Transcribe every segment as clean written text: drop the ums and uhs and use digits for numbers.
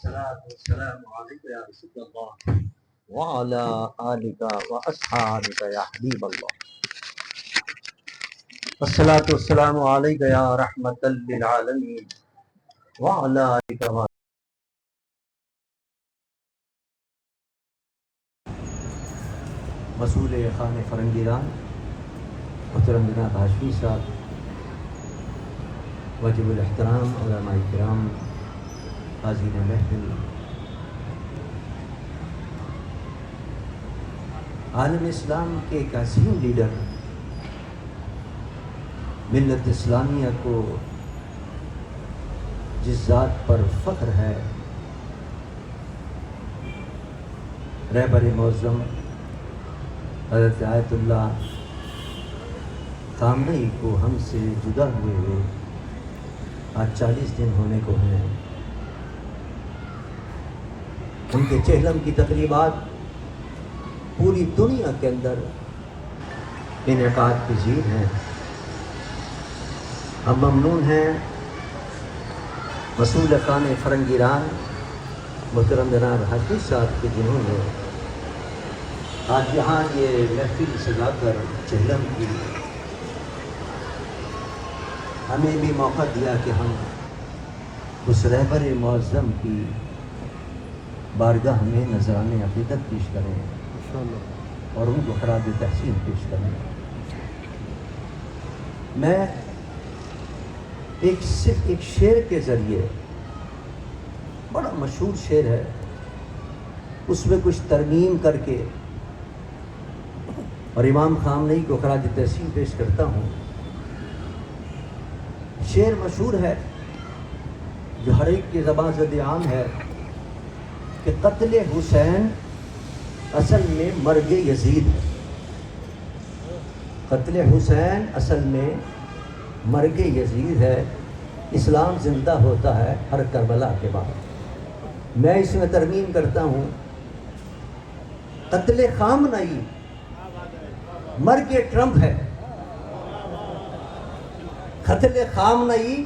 والصلاة والسلام عليك يا رسول الله وعلى آلك وأصحابك يا حبيب الله. والصلاة والسلام عليك يا رحمة للعالمين وعلى آلك مسئول خان فرنگیران محترم جناب ہاشمی صاحب، واجب الاحترام علماء کرام، حاضرین محفل، عالم اسلام کے ایک عظیم لیڈر، ملت اسلامیہ کو جس ذات پر فخر ہے، رہبر معظم حضرت آیت اللہ خامنئی کو ہم سے جدا ہوئے آج 40 دن ہونے کو ہیں۔ ان کے چہلم کی تقریبات پوری دنیا کے اندر انعقاد پذیر ہیں۔ ہم ممنون ہیں مسئول خان فرنگیران محترم جناب ہاشمی صاحب کے، جنہوں نے آج یہاں یہ محفل سجا کر چہلم کی ہمیں بھی موقع دیا کہ ہم اس رہبر معظم کی بارگاہ میں نذرانِ عقیدت پیش کریں اور ان کو خراج تحسین پیش کریں۔ میں صرف ایک شعر کے ذریعے، بڑا مشہور شعر ہے، اس میں کچھ ترمیم کر کے اور امام خامنئی کو خراج تحسین پیش کرتا ہوں۔ شعر مشہور ہے جو ہر ایک کی زبان زد عام ہے کہ قتل حسین اصل میں مرگ یزید ہے۔ قتل حسین اصل میں مرگ یزید ہے، اسلام زندہ ہوتا ہے ہر کربلا کے بعد۔ میں اس میں ترمیم کرتا ہوں، قتل خامنئی مرگ ٹرمپ ہے، قتل خامنئی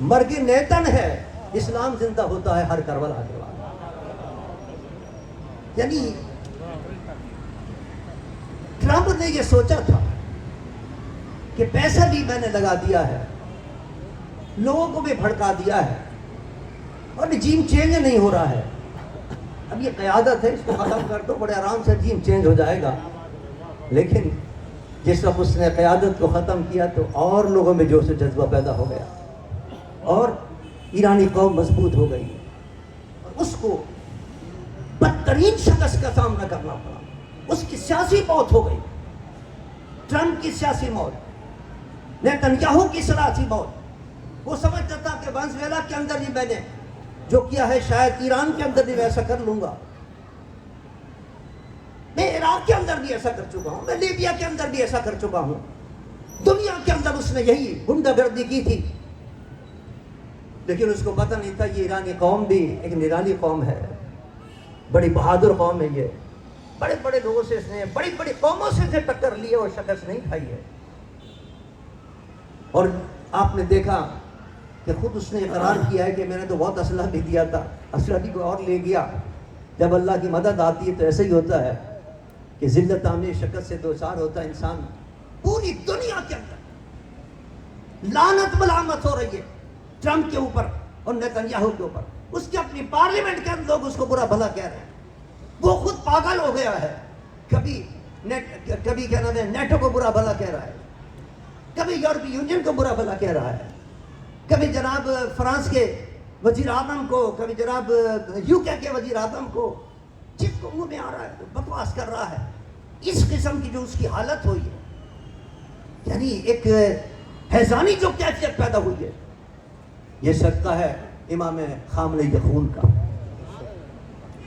مرگ نیتن ہے، اسلام زندہ ہوتا ہے ہر کربلا کے بعد۔ یعنی ٹرمپ نے یہ سوچا تھا کہ پیسہ بھی میں نے لگا دیا ہے، لوگوں کو بھی بھڑکا دیا ہے اور رجیم چینج نہیں ہو رہا ہے، اب یہ قیادت ہے، اس کو ختم کر دو، بڑے آرام سے رجیم چینج ہو جائے گا۔ لیکن جس وقت اس نے قیادت کو ختم کیا تو اور لوگوں میں جوش و جذبہ پیدا ہو گیا اور ایرانی قوم مضبوط ہو گئی اور اس کو بدترین شکست کا سامنا کرنا پڑا۔ اس کی سیاسی موت ہو گئی، ٹرمپ کی سیاسی موت، نیتنیاہو کی سیاسی موت۔ وہ سمجھتا تھا کہ وینزویلا کے اندر ہی میں نے جو کیا ہے شاید ایران کے اندر بھی ویسا کر لوں گا، میں عراق کے اندر بھی ایسا کر چکا ہوں، میں لیبیا کے اندر بھی ایسا کر چکا ہوں۔ دنیا کے اندر اس نے یہی غنڈہ گردی کی تھی، لیکن اس کو پتہ نہیں تھا یہ ایرانی قوم بھی ایک نرالی قوم ہے، بڑی بہادر قوم ہے، یہ بڑے بڑے لوگوں سے اس نے، بڑی بڑی قوموں سے ٹکر لی ہے اور شکست نہیں کھائی ہے۔ اور آپ نے دیکھا کہ خود اس نے اقرار کیا ہے کہ میں نے تو بہت اسلحہ بھی دیا تھا، اسلحہ بھی کوئی اور لے گیا۔ جب اللہ کی مدد آتی ہے تو ایسا ہی ہوتا ہے کہ ذلت آمنی شکست سے دوچار ہوتا ہے انسان۔ پوری دنیا کے اندر لعنت ملامت ہو رہی ہے ٹرمپ کے اوپر اور نیتنیاہو کے اوپر، اس کی اپنی پارلیمنٹ کے اندر لوگ اس کو برا بھلا کہہ رہے ہیں۔ وہ خود پاگل ہو گیا ہے، کبھی کیا نام ہے نیٹو کو برا بھلا کہہ رہا ہے، کبھی یورپی یونین کو برا بھلا کہہ رہا ہے، کبھی جناب فرانس کے وزیر اعظم کو، کبھی جناب یو کے وزیر اعظم کو، جس کو منہ میں آ رہا ہے بکواس کر رہا ہے۔ اس قسم کی جو اس کی حالت ہوئی ہے، یعنی ایک حیرانی جو کیفیت پیدا ہوئی ہے، یہ صدقہ ہے امام خامنئی کے خون کا،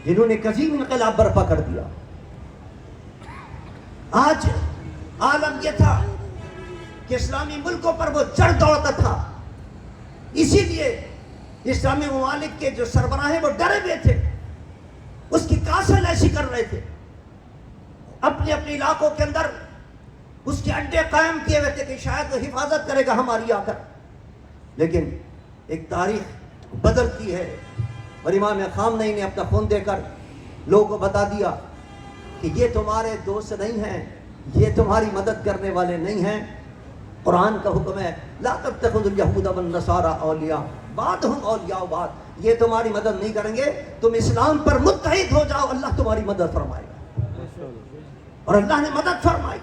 جنہوں نے عظیم انقلاب برپا کر دیا۔ آج عالم یہ تھا کہ اسلامی ملکوں پر وہ چڑھ دوڑتا تھا، اسی لیے اسلامی ممالک کے جو سربراہ ہیں وہ ڈرے ہوئے تھے، اس کی کاسل ایسی کر رہے تھے، اپنے اپنے علاقوں کے اندر اس کے اڈے قائم کیے ہوئے تھے کہ شاید وہ حفاظت کرے گا ہماری آ کر۔ لیکن ایک تاریخ بدلتی ہے، اور امام خامنئی نے اپنا خون دے کر لوگوں کو بتا دیا کہ یہ تمہارے دوست نہیں ہیں، یہ تمہاری مدد کرنے والے نہیں ہیں. قرآن کا حکم ہے لا تتخذوا اليہود والنصارى اولیاء بعضهم اولیاء بعض، یہ تمہاری مدد نہیں کریں گے، تم اسلام پر متحد ہو جاؤ، اللہ تمہاری مدد فرمائے گا. اور اللہ نے مدد فرمائی.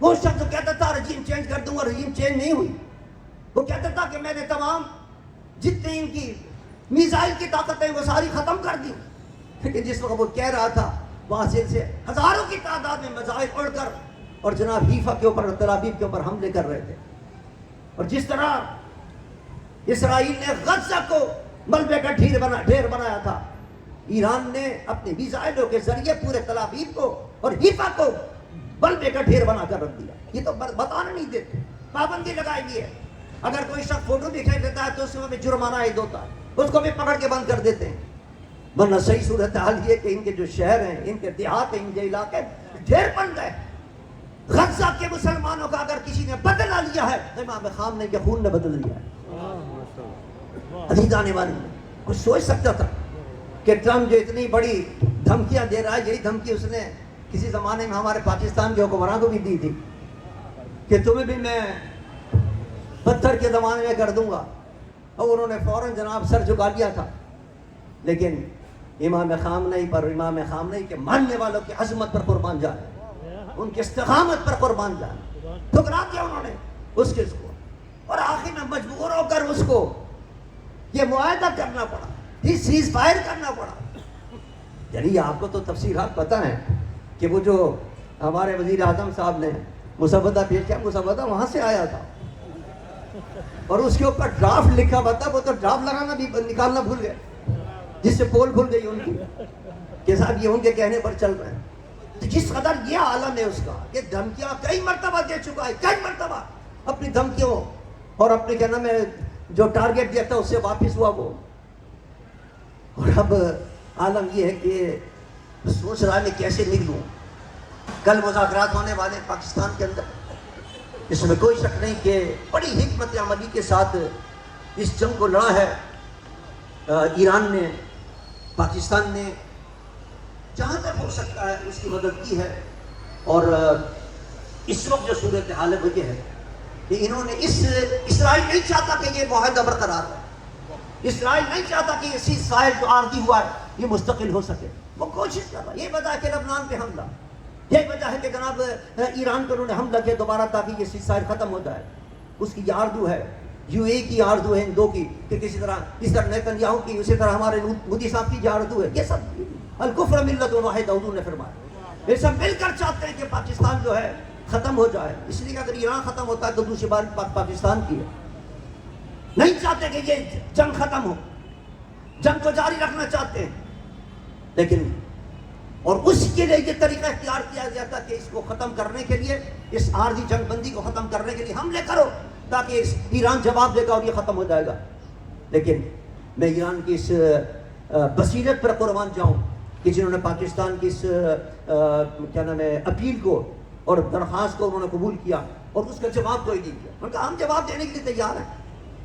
وہ شخص کہتا تھا رجیم چینج کر دوں گا، رجیم چینج نہیں ہوئی. وہ کہتا تھا کہ میں نے تمام جتنی ان کی میزائل کی طاقتیں وہ ساری ختم کر دی. لیکن جس وقت وہ کہہ رہا تھا وہاں سے ہزاروں کی تعداد میں میزائل اڑ کر اور جناب حیفا کے اوپر اور تل ابیب کے اوپر حملے کر رہے تھے. اور جس طرح اسرائیل نے غزہ کو ملبے کا ڈھیر بنایا تھا، ایران نے اپنے میزائلوں کے ذریعے پورے تل ابیب کو اور حیفا کو ملبے کا ڈھیر بنا کر رکھ دیا. یہ تو بتانا نہیں دیتے، پابندی لگائی گئی ہے. اگر کوئی شخص فوٹو دکھائی دیتا ہے تو اس میں جرمانہ عائد ہوتا ہے، اس کو بھی پکڑ کے بند کر دیتے ہیں. ورنہ صحیح صورتحال یہ کہ ان کے جو شہر ہیں، ان کے دیہات ہیں، ان کے علاقے ڈھیر بن گئے. غزہ کے مسلمانوں کا اگر کسی نے بدلہ لیا ہے، امام خامنئی کے خون نے بدل لیا ہے. عزیزان والی، کچھ سوچ سکتا تھا کہ ٹرمپ جو اتنی بڑی دھمکیاں دے رہا ہے، یہی دھمکی اس نے کسی زمانے میں ہمارے پاکستان کے حکمران کو بھی دی تھی کہ تمہیں بھی میں پتھر کے زمانے میں کر دوں گا. اور انہوں نے فوراً جناب سر جھکا لیا تھا. لیکن امام خامنئی پر، امام خامنئی کے ماننے والوں کی عظمت پر قربان جائے، ان کی استقامت پر قربان جائے، ٹھکرا دیا انہوں نے اس کے کو. اور آخر میں مجبور ہو کر اس کو یہ معاہدہ کرنا پڑا، یہ سیز فائر کرنا پڑا. یعنی آپ کو تو تفصیلات پتہ ہیں کہ وہ جو ہمارے وزیر اعظم صاحب نے مسودہ پیش کیا، مسودہ وہاں سے آیا تھا اور اس کے اوپر ڈرافٹ لکھا ہوا تھا. وہ تو ڈرافٹ لگانا بھی نکالنا بھول گئے، جس سے پول بھول گئی ان کی کہ صاحب یہ ان کے کہنے پر چل رہے ہیں. تو جس قدر یہ عالم ہے اس کا، یہ دھمکیاں کئی مرتبہ دے چکا ہے، کئی مرتبہ اپنی دھمکیوں اور اپنے کیا نام ہے جو ٹارگیٹ دیا تھا اس سے واپس ہوا وہ. اور اب عالم یہ ہے کہ سوچ رہا ہے میں کیسے نکلوں. کل مذاکرات ہونے والے پاکستان کے اندر، اس میں کوئی شک نہیں کہ بڑی حکمت عملی کے ساتھ اس جنگ کو لڑا ہے ایران نے. پاکستان نے جہاں تک ہو سکتا ہے اس کی مدد کی ہے. اور اس وقت جو صورتحال ہے وہ یہ ہے کہ انہوں نے اسرائیل نہیں چاہتا کہ یہ معاہدہ برقرار ہے. اسرائیل نہیں چاہتا کہ یہ سیز فائر جو عارضی ہوا ہے یہ مستقل ہو سکے. وہ کوشش کر رہا ہے. یہ وجہ ہے کہ لبنان پہ حملہ، یہ وجہ ہے کہ جناب ایران پر انہوں نے حملہ کیا دوبارہ تاکہ یہ سیز فائر ختم ہو جائے. اس کی یہ آرزو ہے، یو اے کی آرزو ہے، ان دو کی کہ کسی طرح اس طرح نیتن یاہو کی، اسی طرح ہمارے مودی صاحب کی یہ آرزو ہے. یہ سب الکفر ملت واحد حضور نے فرمایا. یہ سب مل کر چاہتے ہیں کہ پاکستان جو ہے ختم ہو جائے. اس لیے کہ اگر ایران ختم ہوتا ہے تو دوسری بار پاکستان کی ہے. نہیں چاہتے کہ یہ جنگ ختم ہو، جنگ کو جاری رکھنا چاہتے ہیں. لیکن اور اس کے لیے یہ طریقہ اختیار کیا گیا تھا کہ اس کو ختم کرنے کے لیے، اس عارضی جنگ بندی کو ختم کرنے کے لیے حملے کرو تاکہ ایران جواب دے گا اور یہ ختم ہو جائے گا. لیکن میں ایران کی اس بصیرت پر قربان جاؤں کہ جنہوں نے پاکستان کی اس کیا نام ہے اپیل کو اور درخواست کو انہوں نے قبول کیا اور اس کا جواب کوئی نہیں دیا. ان کا ہم جواب دینے کے لیے تیار ہیں.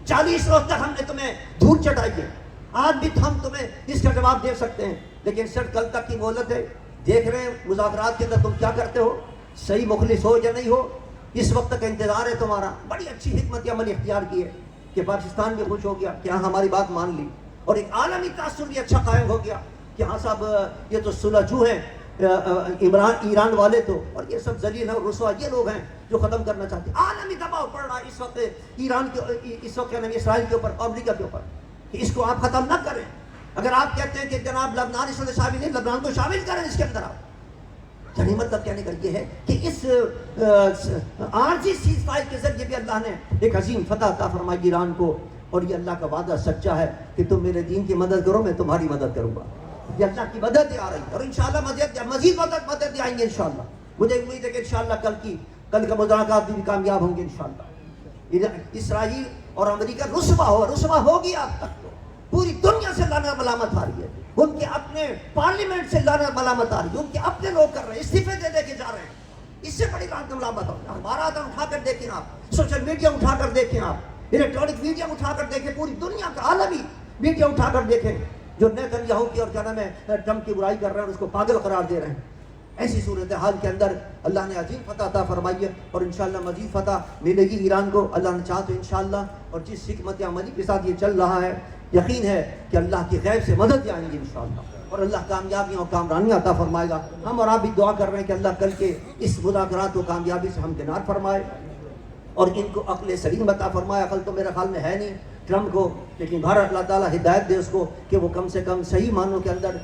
40 روز تک ہم نے تمہیں دھول چٹائی ہے، آج بھی ہم تمہیں اس کا جواب دے سکتے ہیں. لیکن سر کل تک کی مہلت ہے. دیکھ رہے ہیں مذاکرات کے اندر تم کیا کرتے ہو، صحیح مخلص ہو یا نہیں ہو. اس وقت تک انتظار ہے تمہارا. بڑی اچھی حکمت عمل اختیار کی ہے کہ پاکستان بھی خوش ہو گیا کہ ہاں ہماری بات مان لی، اور ایک عالمی تاثر بھی اچھا قائم ہو گیا کہ ہاں صاحب یہ تو صلحجو ہیں ایران والے تو، اور یہ سب ذلیل اور رسوا یہ لوگ ہیں جو ختم کرنا چاہتے ہیں. عالمی دباؤ پڑ رہا ہے اس وقت ایران کے، اس وقت کیا نام ہے اسرائیل کے اوپر، امریکہ کے اوپر کہ اس کو آپ ختم نہ کریں. اگر آپ کہتے ہیں کہ جناب لبنان اس میں شامل نہیں، لبنان کو شامل کریں اس کے اندر. آپ یعنی مطلب کہنے کا یہ ہے کہ اس عارضی سیز فائر کے ذریعے بھی اللہ نے ایک عظیم فتح عطا فرمائی ایران کو. اور یہ اللہ کا وعدہ سچا ہے کہ تم میرے دین کی مدد کرو، میں تمہاری مدد کروں گا. یہ اللہ کی مدد آ رہی ہے اور انشاءاللہ مزید مدد آئیں گے انشاءاللہ. مجھے امید ہے کہ انشاءاللہ کل کا مذاکرات بھی کامیاب ہوں گے انشاءاللہ. اسرائیل اور امریکہ رسوا ہو گیا اب تک. تو پوری دنیا سے لعنت ملامت آ رہی ہے، ان کے اپنے پارلیمنٹ سے لعنت ملامت آ رہی ہے، ان کے اپنے لوگ کر رہے ہیں، استعفے دے کے جا رہے ہیں. اس سے بڑی لعنت ملامت ہو. ہمارا آدم اٹھا کر دیکھیں، آپ سوشل میڈیا اٹھا کر دیکھیں، آپ الیکٹرانک میڈیا اٹھا کر دیکھیں، پوری دنیا کا عالمی میڈیا اٹھا کر دیکھیں جو نیتنیاہو کی اور کیا نام ہے ٹرمپ کی برائی کر رہے ہیں، اس کو پاگل قرار دے رہے ہیں. ایسی صورتحال کے اندر اللہ نے عظیم فتح عطا فرمائی ہے، اور انشاءاللہ مزید فتح ملے گی ایران کو اللہ نے چاہا تو انشاءاللہ. اور جس حکمت عملی کے ساتھ یہ چل رہا ہے، یقین ہے کہ اللہ کی غیب سے مدد آئیں گی انشاءاللہ، اور اللہ کامیابیاں اور کامرانیاں عطا فرمائے گا. ہم اور آپ بھی دعا کر رہے ہیں کہ اللہ کل کے اس مذاکرات و کامیابی سے ہمکنار فرمائے اور ان کو عقل سلیم عطا فرمائے. عقل تو میرے خیال میں ہے نہیں ٹرمپ کو، لیکن بھارت اللہ تعالیٰ ہدایت دے اس کو کہ وہ کم سے کم صحیح معنوں کے اندر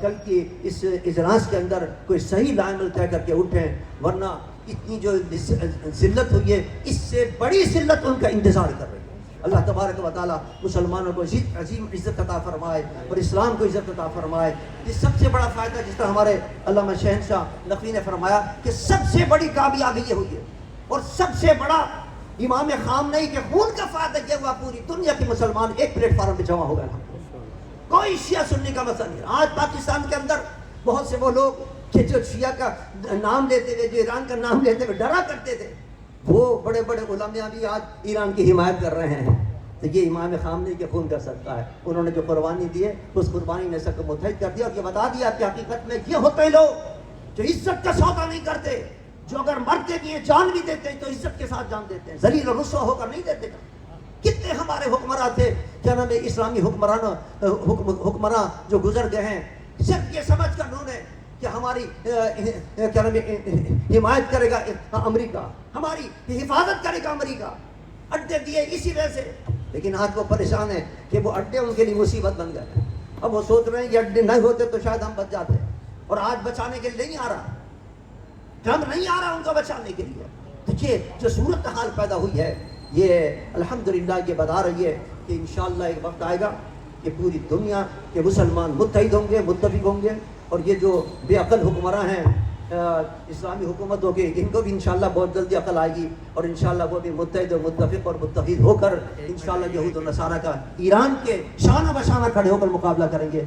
کل کی اس اجلاس کے اندر کوئی صحیح لائن طے کر کے اٹھیں، ورنہ اتنی جو ذلت ہوئی ہے اس سے بڑی ذلت ان کا انتظار کر رہی ہے. اللہ تبارک و تعالیٰ مسلمانوں کو عظیم عزت عطا فرمائے اور اسلام کو عزت عطا فرمائے. یہ سب سے بڑا فائدہ، جس طرح ہمارے علامہ شہنشاہ نقوی نے فرمایا کہ سب سے بڑی کامیابی یہ ہوئی ہے اور سب سے بڑا امام خامنئی کے خون کا فائدہ یہ ہوا، پوری دنیا کے مسلمان ایک پلیٹ فارم پہ جمع ہو گئے. کوئی شیعہ سنی کا مسئلہ نہیں. آج پاکستان کے اندر بہت سے وہ لوگ کہ جو شیعہ کا نام لیتے ہوئے، جو ایران کا نام لیتے ہوئے ڈرا کرتے تھے، وہ بڑے بڑے علماء بھی آج ایران کی حمایت کر رہے ہیں. تو یہ امام خامنئی کے خون کا صدقہ ہے. انہوں نے جو قربانی دی ہے اس قربانی نے سب کو متحد کر دیا اور یہ بتا دیا کہ حقیقت میں یہ ہوتے لوگ جو عزت کا سودا نہیں کرتے، جو اگر مرتے بھی ہیں جان بھی دیتے ہیں تو عزت کے ساتھ جان دیتے ہیں، ذلیل اور رسوا ہو کر نہیں دیتے. کتنے ہمارے حکمراں تھے، کیا نام ہے، اسلامی حکمراں جو گزر گئے ہیں، صرف یہ سمجھ کر انہوں نے کہ ہماری کیا نام ہے حمایت کرے گا امریکہ، ہماری حفاظت کرے گا امریکہ، اڈے دیے اسی وجہ سے. لیکن آج وہ پریشان ہیں کہ وہ اڈے ان کے لیے مصیبت بن گئے. اب وہ سوچ رہے ہیں یہ اڈے نہیں ہوتے تو شاید ہم بچ جاتے، اور آج بچانے کے لیے نہیں آ رہا، ٹرمپ نہیں آ رہا ان کو بچانے کے لیے. تو یہ جو صورتحال پیدا ہوئی ہے یہ الحمدللہ یہ بتا رہی ہے کہ انشاءاللہ ایک وقت آئے گا کہ پوری دنیا کے مسلمان متحد ہوں گے، متفق ہوں گے، اور یہ جو بے عقل حکمراں ہیں اسلامی حکومتوں کے، ان کو بھی انشاءاللہ بہت جلدی عقل آئے گی اور انشاءاللہ وہ بھی متحد و متفق اور متحد ہو کر انشاءاللہ یہود و نصارہ کا ایران کے شانہ بشانہ کھڑے ہو کر مقابلہ کریں گے.